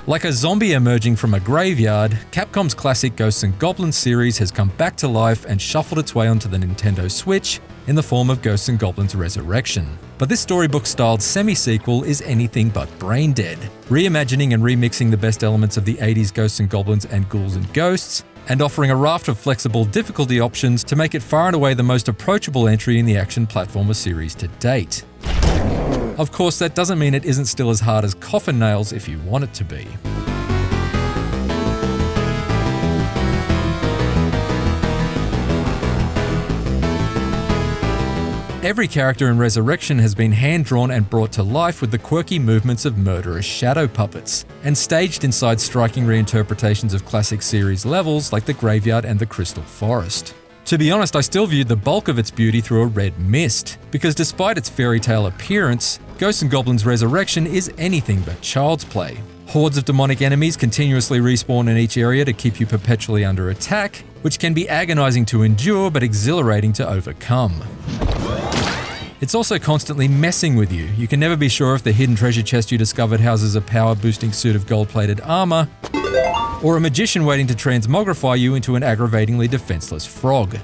Like a zombie emerging from a graveyard, Capcom's classic Ghosts and Goblins series has come back to life and shuffled its way onto the Nintendo Switch in the form of Ghosts and Goblins Resurrection. But this storybook-styled semi-sequel is anything but brain dead, reimagining and remixing the best elements of the 80s Ghosts and Goblins and Ghouls and Ghosts, and offering a raft of flexible difficulty options to make it far and away the most approachable entry in the action platformer series to date. Of course, that doesn't mean it isn't still as hard as coffin nails if you want it to be. Every character in Resurrection has been hand-drawn and brought to life with the quirky movements of murderous shadow puppets, and staged inside striking reinterpretations of classic series levels like the Graveyard and the Crystal Forest. To be honest, I still viewed the bulk of its beauty through a red mist, because despite its fairy tale appearance, Ghosts and Goblins Resurrection is anything but child's play. Hordes of demonic enemies continuously respawn in each area to keep you perpetually under attack, which can be agonizing to endure but exhilarating to overcome. It's also constantly messing with you. You can never be sure if the hidden treasure chest you discovered houses a power-boosting suit of gold-plated armor, or a magician waiting to transmogrify you into an aggravatingly defenseless frog.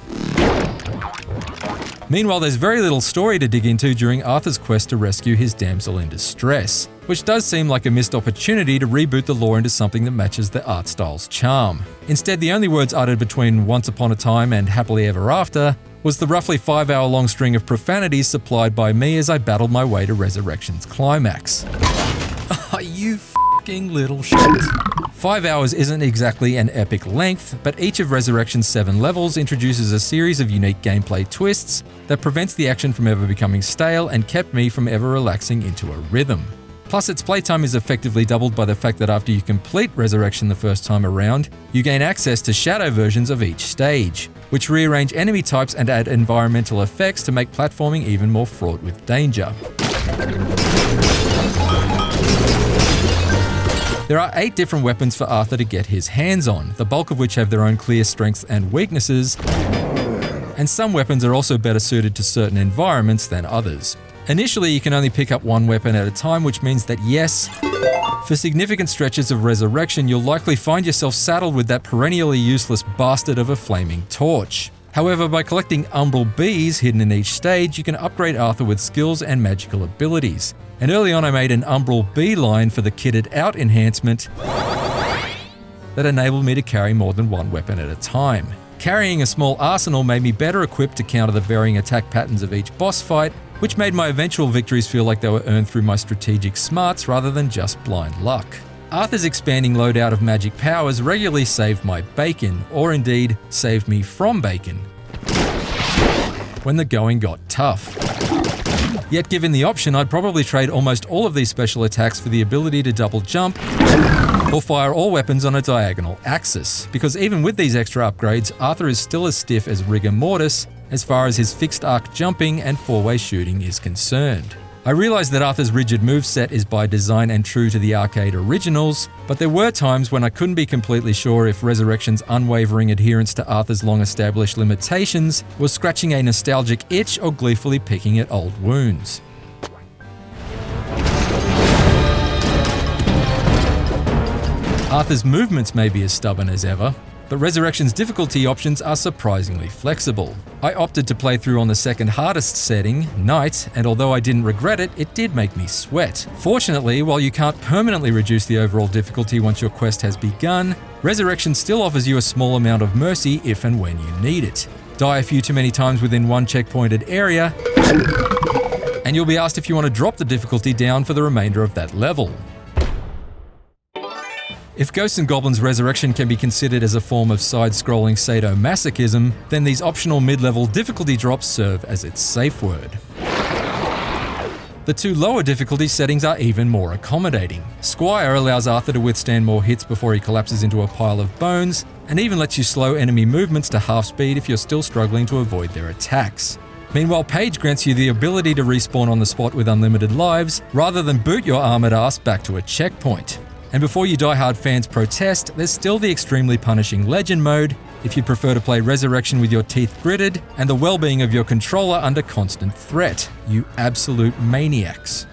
Meanwhile, there's very little story to dig into during Arthur's quest to rescue his damsel in distress, which does seem like a missed opportunity to reboot the lore into something that matches the art style's charm. Instead, the only words uttered between Once Upon a Time and Happily Ever After was the roughly 5-hour-long string of profanities supplied by me as I battled my way to Resurrection's climax. You f***ing little shit. 5 hours isn't exactly an epic length, but each of Resurrection's 7 levels introduces a series of unique gameplay twists that prevents the action from ever becoming stale and kept me from ever relaxing into a rhythm. Plus, its playtime is effectively doubled by the fact that after you complete Resurrection the first time around, you gain access to shadow versions of each stage, which rearrange enemy types and add environmental effects to make platforming even more fraught with danger. There are 8 different weapons for Arthur to get his hands on, the bulk of which have their own clear strengths and weaknesses, and some weapons are also better suited to certain environments than others. Initially, you can only pick up one weapon at a time, which means that yes, for significant stretches of Resurrection, you'll likely find yourself saddled with that perennially useless bastard of a flaming torch. However, by collecting umbral bees hidden in each stage, you can upgrade Arthur with skills and magical abilities. And early on I made an umbral bee line for the kitted out enhancement that enabled me to carry more than one weapon at a time. Carrying a small arsenal made me better equipped to counter the varying attack patterns of each boss fight, which made my eventual victories feel like they were earned through my strategic smarts rather than just blind luck. Arthur's expanding loadout of magic powers regularly saved my bacon, or indeed, saved me from bacon, when the going got tough. Yet given the option, I'd probably trade almost all of these special attacks for the ability to double jump or fire all weapons on a diagonal axis, because even with these extra upgrades, Arthur is still as stiff as rigor mortis as far as his fixed arc jumping and 4-way shooting is concerned. I realised that Arthur's rigid moveset is by design and true to the arcade originals, but there were times when I couldn't be completely sure if Resurrection's unwavering adherence to Arthur's long-established limitations was scratching a nostalgic itch or gleefully picking at old wounds. Arthur's movements may be as stubborn as ever, but Resurrection's difficulty options are surprisingly flexible. I opted to play through on the second hardest setting, Night, and although I didn't regret it, it did make me sweat. Fortunately, while you can't permanently reduce the overall difficulty once your quest has begun, Resurrection still offers you a small amount of mercy if and when you need it. Die a few too many times within one checkpointed area, and you'll be asked if you want to drop the difficulty down for the remainder of that level. If Ghosts and Goblins Resurrection can be considered as a form of side-scrolling sadomasochism, then these optional mid-level difficulty drops serve as its safe word. The 2 lower difficulty settings are even more accommodating. Squire allows Arthur to withstand more hits before he collapses into a pile of bones, and even lets you slow enemy movements to half speed if you're still struggling to avoid their attacks. Meanwhile, Page grants you the ability to respawn on the spot with unlimited lives, rather than boot your armored ass back to a checkpoint. And before you die-hard fans protest, there's still the extremely punishing Legend mode, if you prefer to play Resurrection with your teeth gritted and the well-being of your controller under constant threat, you absolute maniacs.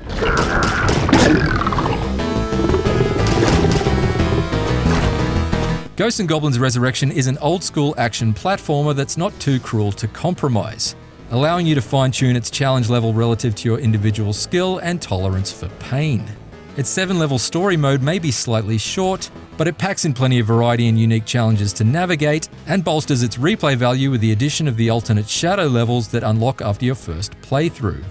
Ghosts and Goblins Resurrection is an old-school action platformer that's not too cruel to compromise, allowing you to fine-tune its challenge level relative to your individual skill and tolerance for pain. Its 7-level story mode may be slightly short, but it packs in plenty of variety and unique challenges to navigate, and bolsters its replay value with the addition of the alternate shadow levels that unlock after your first playthrough.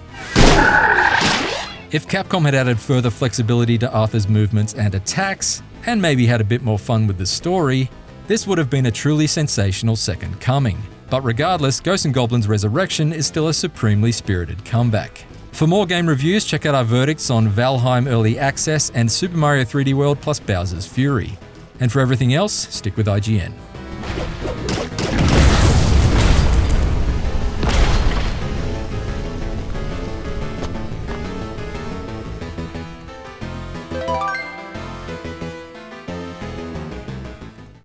If Capcom had added further flexibility to Arthur's movements and attacks, and maybe had a bit more fun with the story, this would have been a truly sensational second coming. But regardless, Ghosts and Goblins Resurrection is still a supremely spirited comeback. For more game reviews, check out our verdicts on Valheim Early Access and Super Mario 3D World plus Bowser's Fury. And for everything else, stick with IGN.